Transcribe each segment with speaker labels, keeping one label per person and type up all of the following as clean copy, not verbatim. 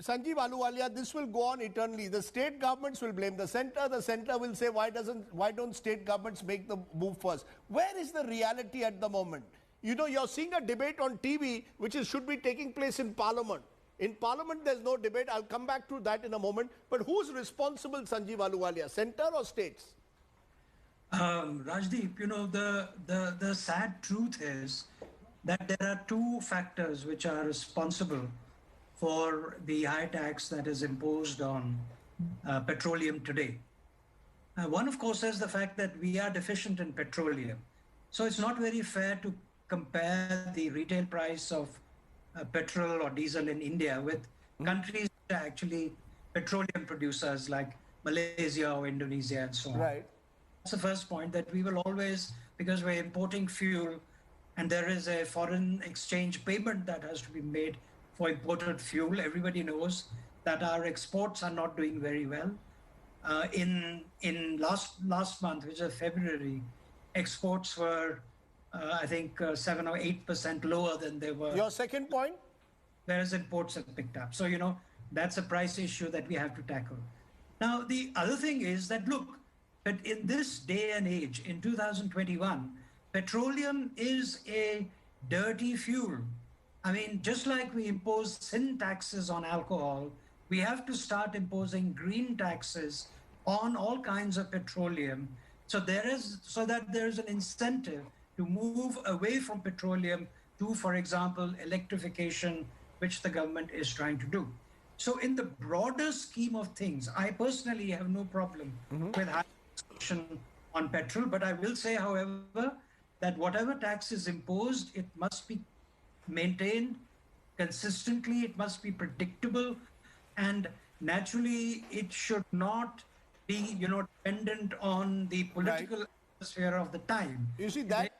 Speaker 1: Sanjeev Ahluwalia, this will go on eternally. The state governments will blame the center will say, why don't state governments make the move first? Where is the reality at the moment? You know, you're seeing a debate on TV, which should be taking place in Parliament. In Parliament, there's no debate. I'll come back to that in a moment. But who's responsible, Sanjeev Ahluwalia, center or states?
Speaker 2: Rajdeep, you know, the sad truth is that there are two factors which are responsible for the high tax that is imposed on petroleum today. One, of course, is the fact that we are deficient in petroleum. So it's not very fair to compare the retail price of petrol or diesel in India with countries that are actually petroleum producers like Malaysia or Indonesia and so on.
Speaker 1: Right.
Speaker 2: That's the first point, that we will always, because we're importing fuel and there is a foreign exchange payment that has to be made for imported fuel. Everybody knows that our exports are not doing very well. In last month, which is February, exports were, I think, 7 or 8% lower than they were.
Speaker 1: Your second point?
Speaker 2: Whereas imports have picked up. So, you know, that's a price issue that we have to tackle. Now, the other thing is that, look, that in this day and age, in 2021, petroleum is a dirty fuel. I mean, just like we impose sin taxes on alcohol, we have to start imposing green taxes on all kinds of petroleum. So that there is an incentive to move away from petroleum to, for example, electrification, which the government is trying to do. So in the broader scheme of things, I personally have no problem with high taxation on petrol, but I will say, however, that whatever tax is imposed, it must be maintained consistently, it must be predictable, and naturally it should not be, you know, dependent on the political atmosphere of the time.
Speaker 1: You see,
Speaker 2: that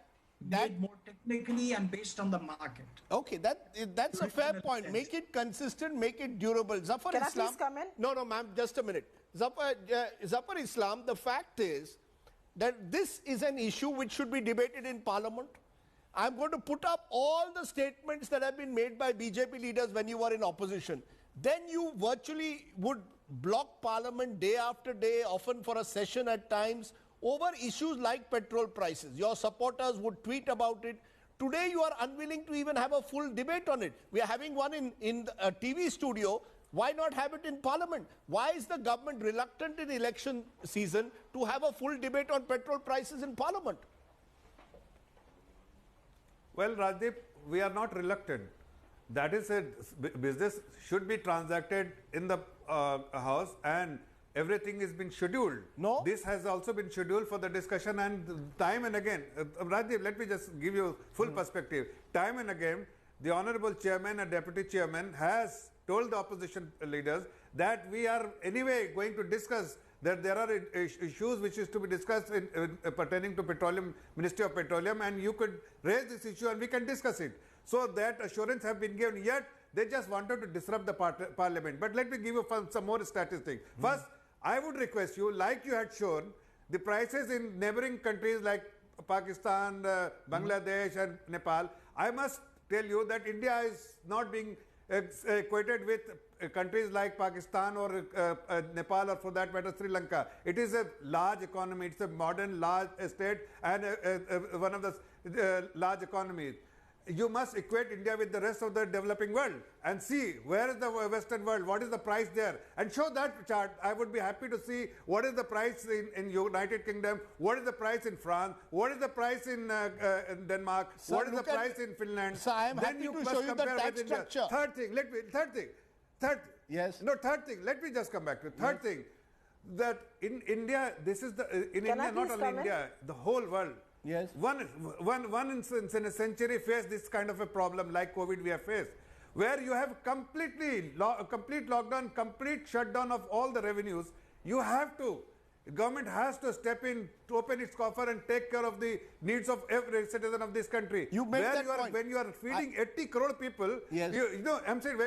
Speaker 2: more technically and based on the market.
Speaker 1: Okay, that's a fair point. Make it consistent, make it durable. Zafar
Speaker 3: Can
Speaker 1: Islam.
Speaker 3: I please come in?
Speaker 1: No, ma'am, just a minute. Zafar Islam, the fact is that this is an issue which should be debated in Parliament. I'm going to put up all the statements that have been made by BJP leaders when you were in opposition. Then you virtually would block Parliament day after day, often for a session at times, over issues like petrol prices. Your supporters would tweet about it. Today you are unwilling to even have a full debate on it. We are having one in a TV studio. Why not have it in Parliament? Why is the government reluctant in election season to have a full debate on petrol prices in Parliament?
Speaker 4: Well, Rajdeep, we are not reluctant. That is a business should be transacted in the House, and everything is been scheduled.
Speaker 1: No.
Speaker 4: This has also been scheduled for the discussion, and time and again, Rajdeep, let me just give you full perspective. Time and again, the Honorable Chairman and Deputy Chairman has told the opposition leaders that we are anyway going to discuss, that there are issues which is to be discussed pertaining to petroleum, Ministry of Petroleum, and you could raise this issue and we can discuss it. So that assurance have been given, yet they just wanted to disrupt the Parliament. But let me give you some more statistics. First, I would request you, like you had shown, the prices in neighboring countries like Pakistan, Bangladesh and Nepal. I must tell you that India is not being equated with countries like Pakistan or Nepal, or for that matter Sri Lanka. It is a large economy, it's a modern large state and one of the large economies. You must equate India with the rest of the developing world and see where is the Western world, what is the price there, and show that chart. I would be happy to see what is the price in United Kingdom, what is the price in France, what is the price in Denmark,
Speaker 1: Sir,
Speaker 4: what is the price in Finland.
Speaker 1: So I am happy to show you the tax structure.
Speaker 4: Third thing, let me just come back to third thing, that in India, this is the, in India, not only India, the whole world.
Speaker 1: Yes.
Speaker 4: One instance in a century faced this kind of a problem like COVID we have faced, where you have complete lockdown, complete shutdown of all the revenues. You have to, government has to step in to open its coffer and take care of the needs of every citizen of this country.
Speaker 1: You make that point.
Speaker 4: When you are feeding 80 crore people,
Speaker 1: yes.
Speaker 4: you know, I'm saying,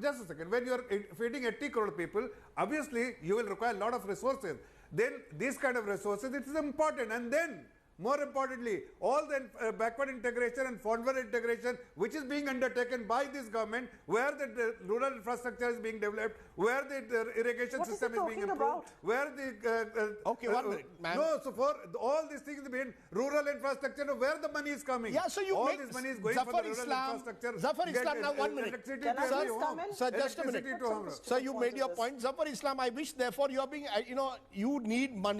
Speaker 4: just a second, when you are feeding 80 crore people, obviously you will require a lot of resources. Then these kind of resources, it is important. And then more importantly, all the backward integration and forward integration which is being undertaken by this government, where the rural infrastructure is being developed, where the irrigation system is being improved, where the...
Speaker 1: Okay, 1 minute, ma'am.
Speaker 4: No, so for all these things being rural infrastructure, where the money is coming?
Speaker 1: Yeah, so you
Speaker 4: all
Speaker 1: make
Speaker 4: this money is going
Speaker 1: Zafar
Speaker 4: for the rural
Speaker 1: Islam,
Speaker 4: infrastructure.
Speaker 1: Zafar
Speaker 4: Get
Speaker 1: Islam, now 1 minute.
Speaker 4: electricity
Speaker 3: Can
Speaker 4: to
Speaker 3: I
Speaker 4: every
Speaker 3: just
Speaker 4: home.
Speaker 3: come in?
Speaker 1: Sir, just a minute.
Speaker 4: Electricity to home.
Speaker 1: Sir, you made your point. Zafar Islam, I wish, therefore, you are being, you need money.